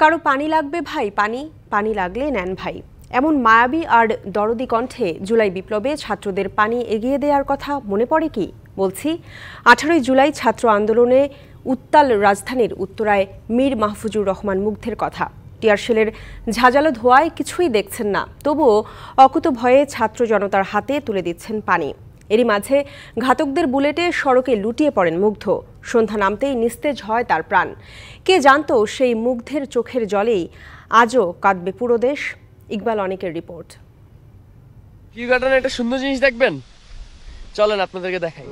কারো পানি লাগবে ভাই, পানি পানি লাগলে নেন ভাই, এমন মায়াবী আর দরদি কণ্ঠে জুলাই বিপ্লবে ছাত্রদের পানি এগিয়ে দেওয়ার কথা মনে পড়ে কি? বলছি 18ই জুলাই ছাত্র আন্দোলনে উত্তাল রাজধানীর উত্তরায় মীর মাহফুজুর রহমান মুগ্ধের কথা। টিয়ারশেলের ঝাঁঝালো ধোঁয়ায় কিছুই দেখছেন না, তবুও অকুত ভয়ে ছাত্র জনতার হাতে তুলে দিচ্ছেন পানি। এরই মাঝে ঘাতকদের বুলেটে সড়কে লুটিয়ে পড়েন মুগ্ধ। সন্ধ্যা নামতেই নিস্তেজ হয় তার প্রাণ। কে জানতো সেই মুগ্ধের চোখের জলেই আজও কাঁদবে পুরো দেশ। ইকবাল অনেকের রিপোর্ট। কি ঘটনা, একটা সুন্দর জিনিস দেখবেন, চলেন আপনাদেরকে দেখাই।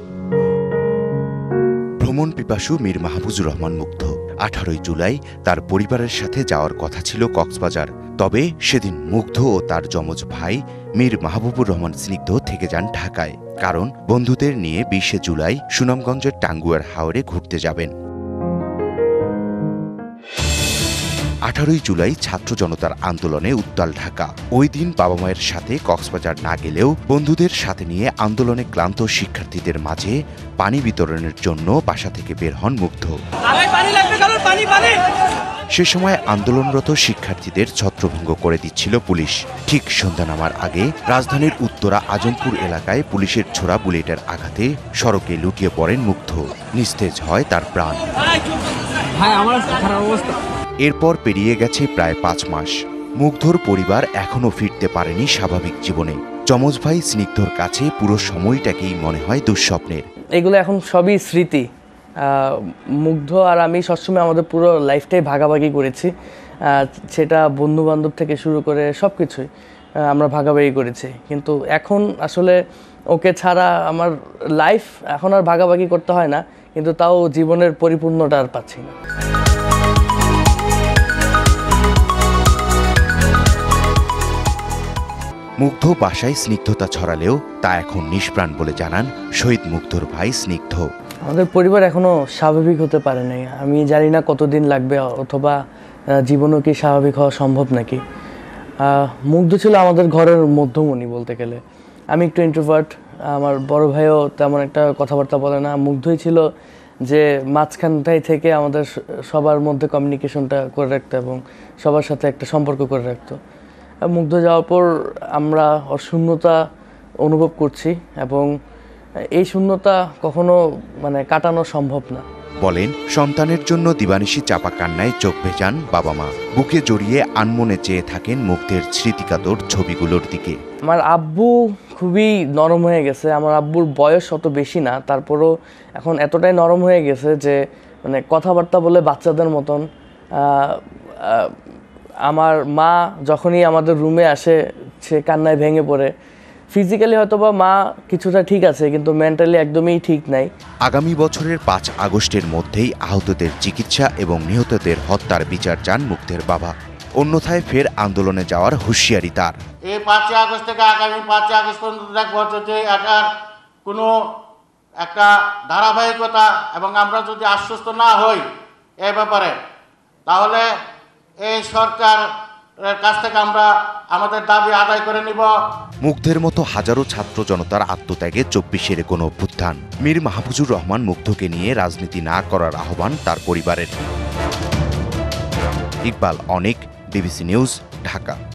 ভ্রমণ পিপাসু মীর মাহফুজুর রহমান মুগ্ধ। 18ই জুলাই তার পরিবারের সাথে যাওয়ার কথা ছিল কক্সবাজার, তবে সেদিন মুগ্ধ ও তার যমজ ভাই মীর মাহবুবুর রহমান স্নিগ্ধ থেকে যান ঢাকায়, কারণ বন্ধুদের নিয়ে 20শে জুলাই সুনামগঞ্জের টাঙ্গুয়ার হাওরে ঘুরতে যাবেন। 18ই জুলাই ছাত্র জনতার আন্দোলনে উত্তাল ঢাকা। ওই দিন বাবা মায়ের সাথে কক্সবাজার না গেলেও বন্ধুদের সাথে নিয়ে আন্দোলনে ক্লান্ত শিক্ষার্থীদের মাঝে পানি বিতরণের জন্য বাসা থেকে বের হন মুগ্ধ। সে সময় আন্দোলনরত শিক্ষার্থীদের ছত্রভঙ্গ করে দিচ্ছিল পুলিশ। ঠিক সন্ধ্যা নামার আগে রাজধানীর উত্তরা আজমপুর এলাকায় পুলিশের ছোড়া বুলেটের আঘাতে সড়কে লুটিয়ে পড়েন মুগ্ধ। নিস্তেজ হয় তার প্রাণ। এরপর পেরিয়ে গেছে প্রায় 5 মাস। মুগ্ধর পরিবার এখনো ফিরতে পারেনি স্বাভাবিক জীবনে। যমজ ভাই স্নিগ্ধর কাছে পুরো সময়টাকেই মনে হয় দুঃস্বপ্নের। এগুলো এখন সবই স্মৃতি। মুগ্ধ আর আমি সবসময় আমাদের পুরো লাইফটাই ভাগাভাগি করেছি, সেটা বন্ধু বান্ধব থেকে শুরু করে সব কিছুই আমরা ভাগাভাগি করেছি। কিন্তু এখন আসলে ওকে ছাড়া আমার লাইফ এখন আর ভাগাভাগি করতে হয় না, কিন্তু তাও জীবনের পরিপূর্ণটা আর পাচ্ছি না। মুগ্ধ বাসায় স্নিগ্ধতা ছড়ালেও তা এখন নিষ্প্রাণ বলে জানান শহীদ মুগ্ধর ভাই স্নিগ্ধ। আমাদের পরিবার এখনো স্বাভাবিক হতে পারে নাই। আমি জানি না কতদিন লাগবে, অথবা জীবনও কি স্বাভাবিক হওয়া সম্ভব নাকি। মুগ্ধ ছিল আমাদের ঘরের মধ্যমণি বলতে গেলে। আমি একটু ইন্ট্রোভার্ট, আমার বড় ভাইও তেমন একটা কথাবার্তা বলে না। মুগ্ধই ছিল যে মাঝখানটাই থেকে আমাদের সবার মধ্যে কমিউনিকেশনটা করে রাখতো এবং সবার সাথে একটা সম্পর্ক করে রাখতো। মুগ্ধ যাওয়ার পর আমরা শূন্যতা অনুভব করছি এবং এই শূন্যতা কখনো কাটানো সম্ভব না। বলেন সন্তানের জন্য দিবানিশি চাপা কান্নায় চোখ ভেজান বাবা মা। বুকে জড়িয়ে আনমনে চেয়ে থাকেন মুগ্ধের স্মৃতিকাতর ছবিগুলোর দিকে। আমার আব্বু খুবই নরম হয়ে গেছে। আমার আব্বুর বয়স অত বেশি না, তারপরও এখন এতটাই নরম হয়ে গেছে যে কথাবার্তা বলে বাচ্চাদের মতন। আমার মা যখনই আমাদের রুমে আসে সে কান্নায় ভেঙে পড়ে। ফিজিক্যালি হয়তো বা মা কিছুটা ঠিক আছে, কিন্তু মেন্টালি একদমই ঠিক নাই। আগামী বছরের 5 আগস্টের মধ্যেই আহতদের চিকিৎসা এবং নিহতদের হত্যার বিচার চান মুগ্ধের বাবা। অন্যথায় ফের আন্দোলনে যাওয়ার হুঁশিয়ারি তার। এই 5 আগস্ট থেকে আগামী 5 আগস্ট পর্যন্ত দেখব যদি এটার কোনো একটা ধারাবাহিকতা এবং আমরা যদি আশ্বস্ত না হই এ ব্যাপারে, তাহলে এই সরকারের কাছ থেকে আমরা আমাদের দাবি আদায় করে নিব। মুগ্ধের মতো হাজারো ছাত্র জনতার আত্মত্যাগে 24-এর কোনো অভ্যুত্থান। মীর মাহফুজুর রহমান মুগ্ধকে নিয়ে রাজনীতি না করার আহ্বান তার পরিবারের। ইকবাল অনেক, বিবিসি নিউজ, ঢাকা।